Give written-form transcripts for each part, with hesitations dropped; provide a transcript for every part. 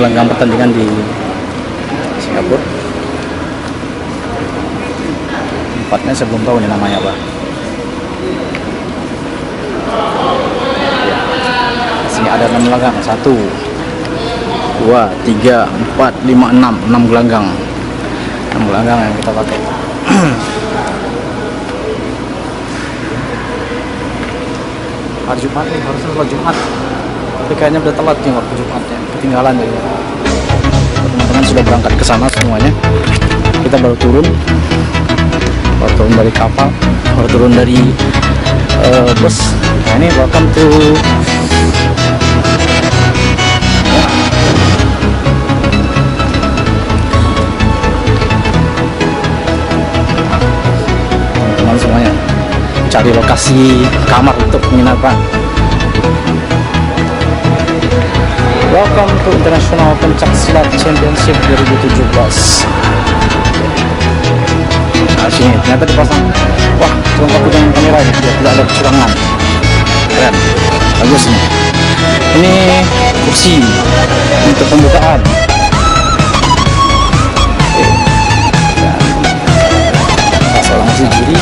gelanggang pertandingan di Singapura. Tempatnya saya belum tahu nih namanya apa. Sini ada 6 gelanggang, 1, 2, 3, 4, 5, 6 gelanggang. 6 gelanggang yang kita pakai. Hari Jumat nih, harusnya sholat Jumat, tapi kayaknya udah telat nih waktu Jumatnya, ketinggalan ya. Teman-teman sudah berangkat ke sana semuanya. Kita baru turun dari kapal, baru turun dari bus. Nah ini welcome to teman-teman semuanya cari lokasi kamar untuk penginapan. Welcome to International Pencak Silat Championship 2017. Nah sini ternyata dipasang, wah lengkap dengan kamera ini, biar tidak ada kecurangan. Keren, bagus nih. Ini kursi untuk pembukaan. Seorang masih juri.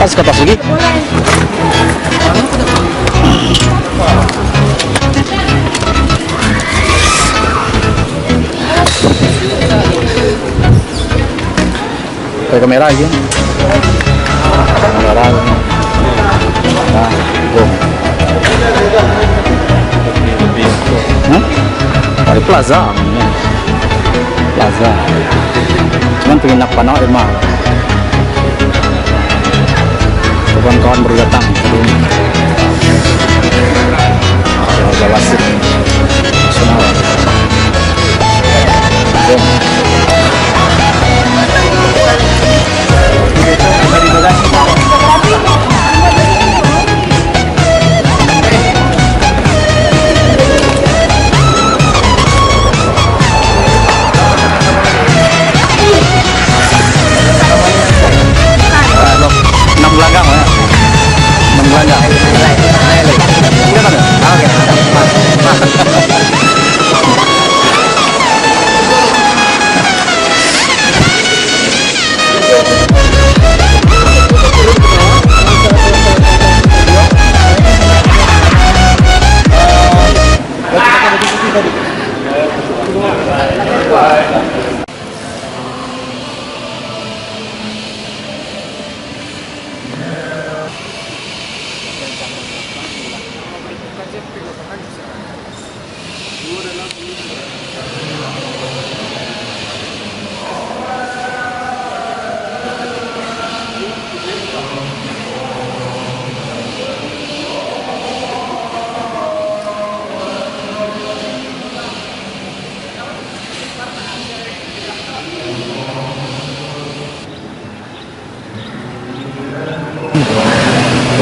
Pas ke atas lagi. Pakai kamera aja. Kamera. Nah, go. Dari Plaza. Plaza. Cuman pengen nak panau emang. Kawan-kawan baru datang sebelum ada wasit nasional.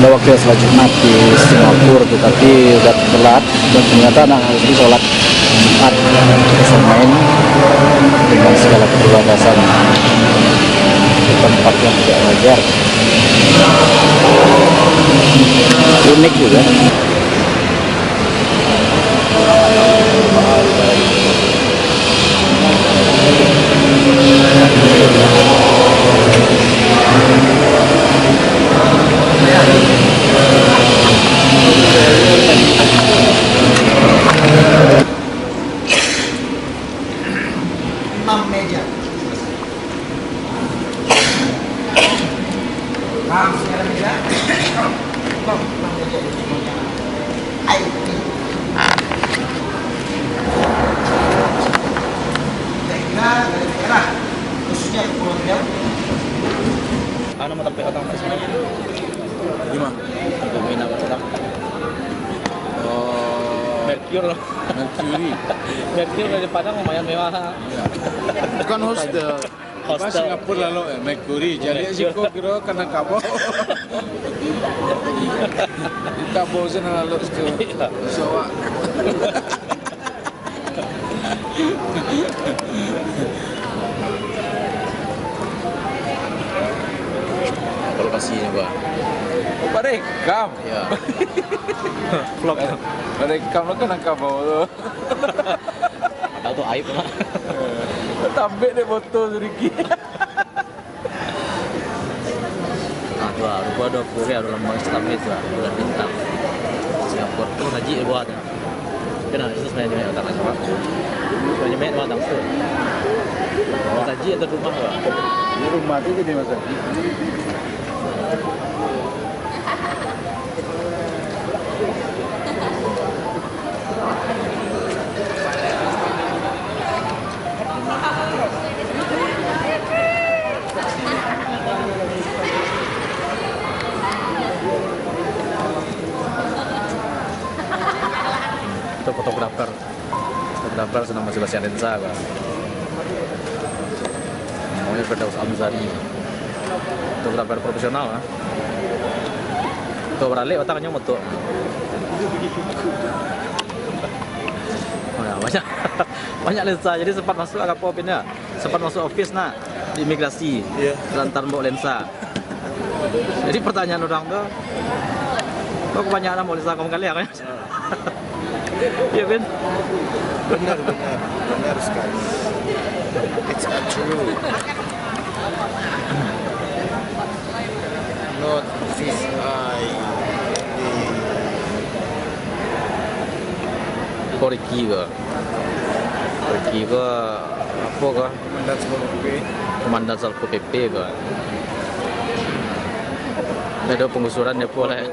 Udah waktu sholat Jumat di Singapura, tetapi udah telat dan ternyata anak harus sholat Jumat sama ini dengan segala keterbatasan di tempat yang tidak wajar, unik juga. Mercure. Mercury. Mercure dari Padang lumayan mewah. Ya. Bukan hostel. Pas Hostel. Singapura lalu Mercury. Jadi Mercury. si kau kira kena kabau. Kabau sana lalu ke Sarawak. Kalau kasih gua. Merekam. Ya. Vlog. Merekam lo kena kabau tu. Tahu tu aib lah. Tambik dia botol sedikit. Nah, tu lah. Rupa ada Korea, ada lambang Islam itu lah. Bulan bintang. Singapura tu haji dia buat. Kena itu sebenarnya otak nak sebab. Sebenarnya mek orang tak tahu. Orang haji atau rumah lah. Di rumah tu jadi masa. Itu fotografer senang masih Sebastian Lensa kan. Namanya Firdaus Amzari. Fotografer profesional lah. Tuh beralih otaknya motor. Oh ya, banyak lensa. Jadi sempat masuk apa pinnya? Sempat masuk office nak di imigrasi. Iya. Lantar bawa lensa. Jadi pertanyaan orang tuh, kok kebanyakan bawa lensa kamu kali ya kan? Iya Ben. Benar sekali. It's true. Not fish eye. Koriki ke apa ke? Mandat sebagai Komandan Salpo PP ke? Ada penggusuran dia pun lah.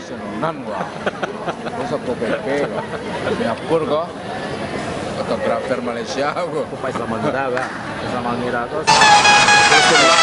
senang gua. Terus apa PP? Singapura kok. Fotografer Malaysia gua. Kupai Islam Almira ke? Islam Almira tu. Setelah.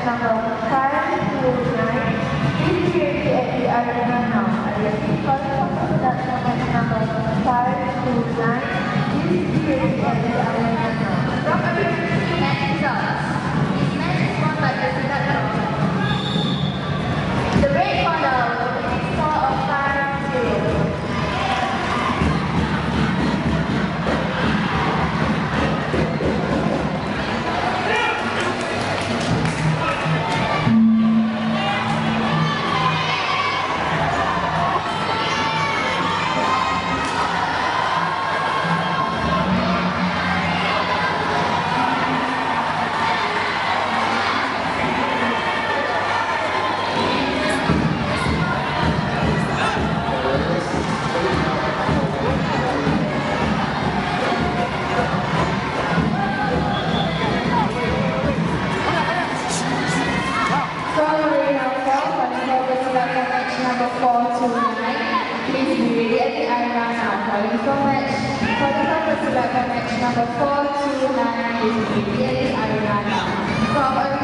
match number 529. Please be ready at the arena now. I repeat, qualifying production match number 529. Please be ready at the arena now. From American match results. This match is won by President Trump. The red corner with a score of 5-0. Number 429. Please be ready at the arena now. Calling for match number 429. Please be ready at the arena now. From